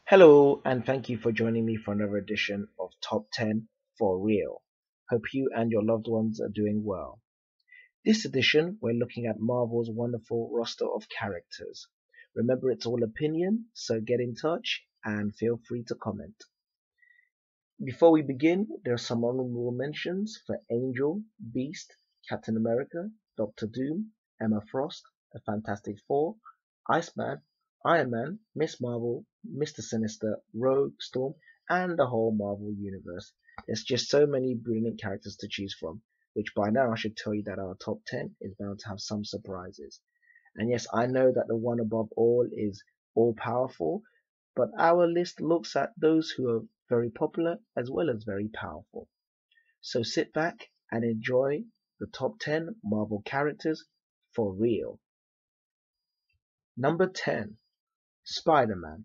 Hello, and thank you for joining me for another edition of Top 10 for Real. Hope you and your loved ones are doing well. This edition, we're looking at Marvel's wonderful roster of characters. Remember, it's all opinion, so get in touch and feel free to comment. Before we begin, there are some honorable mentions for Angel, Beast, Captain America, Doctor Doom, Emma Frost, The Fantastic Four, Iceman, Iron Man, Miss Marvel, Mr. Sinister, Rogue, Storm, and the whole Marvel universe. There's just so many brilliant characters to choose from, which by now should tell you that our top 10 is bound to have some surprises. And yes, I know that the one above all is all powerful, but our list looks at those who are very popular as well as very powerful. So sit back and enjoy the top 10 Marvel characters for real. Number 10. Spiderman.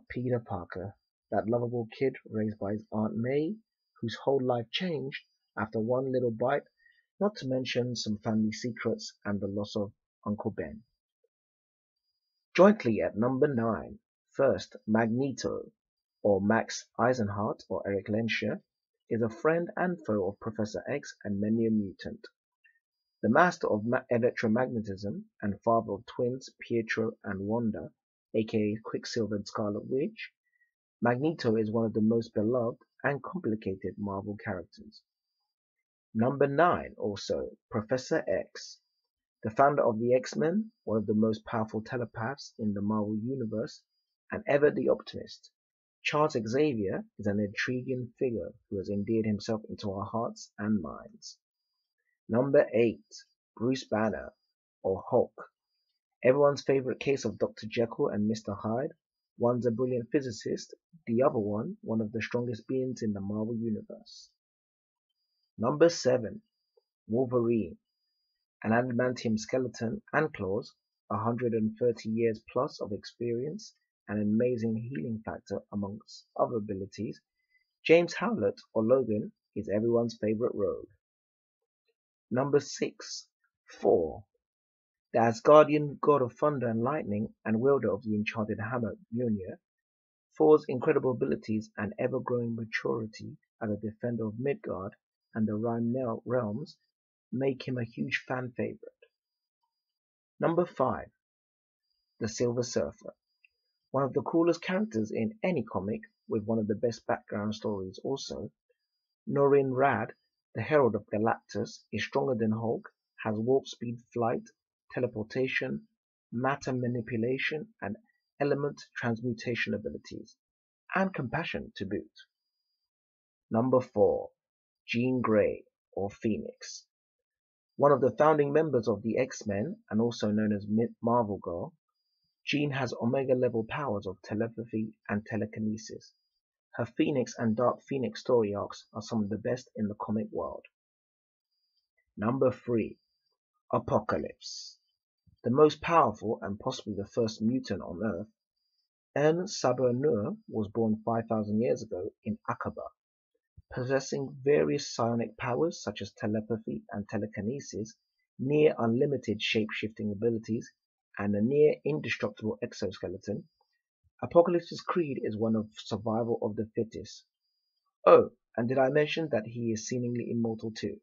Peter Parker, that lovable kid raised by his Aunt May, whose whole life changed after one little bite, not to mention some family secrets and the loss of Uncle Ben. Jointly at number 9, first, Magneto, or Max Eisenhardt or Erik Lehnsherr, is a friend and foe of Professor X and many a mutant. The master of electromagnetism and father of twins Pietro and Wanda, aka Quicksilver and Scarlet Witch, Magneto is one of the most beloved and complicated Marvel characters. Number 9 also, Professor X. The founder of the X-Men, one of the most powerful telepaths in the Marvel Universe, and ever the optimist. Charles Xavier is an intriguing figure who has endeared himself into our hearts and minds. Number 8, Bruce Banner, or Hulk. Everyone's favorite case of Dr. Jekyll and Mr. Hyde. One's a brilliant physicist, the other one of the strongest beings in the Marvel Universe. Number 7, Wolverine. An adamantium skeleton and claws, 130 years plus of experience, and an amazing healing factor amongst other abilities, James Howlett, or Logan, is everyone's favorite rogue. Number 6, Thor. The Asgardian god of thunder and lightning and wielder of the enchanted hammer Mjolnir, Thor's incredible abilities and ever-growing maturity as a defender of Midgard and the Rhine realms make him a huge fan favorite. Number 5, the Silver Surfer. One of the coolest characters in any comic, with one of the best background stories also. Norrin Radd, the herald of Galactus, is stronger than Hulk, has warp speed flight, teleportation, matter manipulation, and element transmutation abilities, and compassion to boot. Number 4, Jean Grey, or Phoenix. One of the founding members of the X-Men, and also known as Marvel Girl, Jean has Omega-level powers of telepathy and telekinesis. Her Phoenix and Dark Phoenix story arcs are some of the best in the comic world. Number 3, Apocalypse. The most powerful and possibly the first mutant on Earth, En-Sabah-Nur was born 5,000 years ago in Aqaba. Possessing various psionic powers such as telepathy and telekinesis, near unlimited shape-shifting abilities, and a near indestructible exoskeleton, Apocalypse's creed is one of survival of the fittest. Oh, and did I mention that he is seemingly immortal too?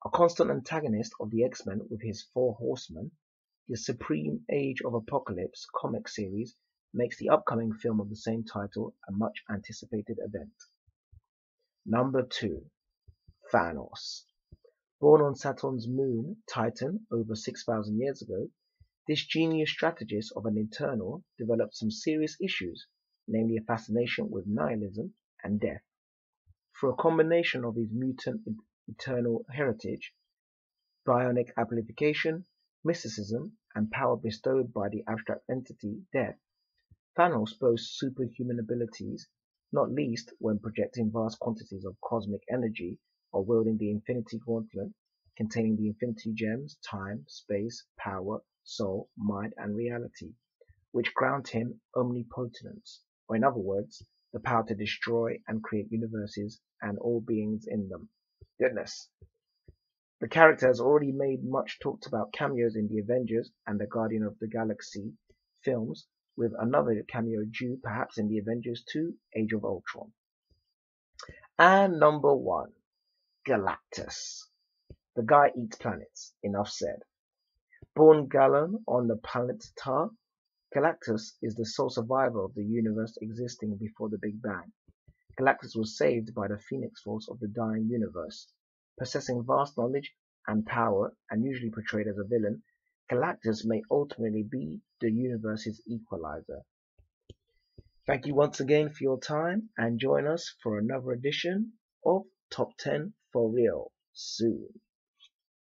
A constant antagonist of the X-Men with his Four Horsemen, the Supreme Age of Apocalypse comic series makes the upcoming film of the same title a much anticipated event. Number 2, Thanos. Born on Saturn's moon, Titan, over 6,000 years ago, this genius strategist of an Eternal developed some serious issues, namely a fascination with nihilism and death. Through a combination of his mutant Eternal heritage, bionic amplification, mysticism, and power bestowed by the abstract entity Death, Thanos boasts superhuman abilities, not least when projecting vast quantities of cosmic energy or wielding the Infinity Gauntlet containing the Infinity Gems, time, space, power, soul, mind, and reality, which grant him omnipotence, or in other words, the power to destroy and create universes and all beings in them. Goodness. The character has already made much talked about cameos in the Avengers and the Guardian of the Galaxy films, with another cameo due perhaps in the Avengers 2 Age of Ultron. And number 1, Galactus. The guy eats planets, enough said. Born Galan on the planet Tar, Galactus is the sole survivor of the universe existing before the Big Bang. Galactus was saved by the Phoenix Force of the dying universe. Possessing vast knowledge and power, and usually portrayed as a villain, Galactus may ultimately be the universe's equalizer. Thank you once again for your time, and join us for another edition of Top 10 for Real soon.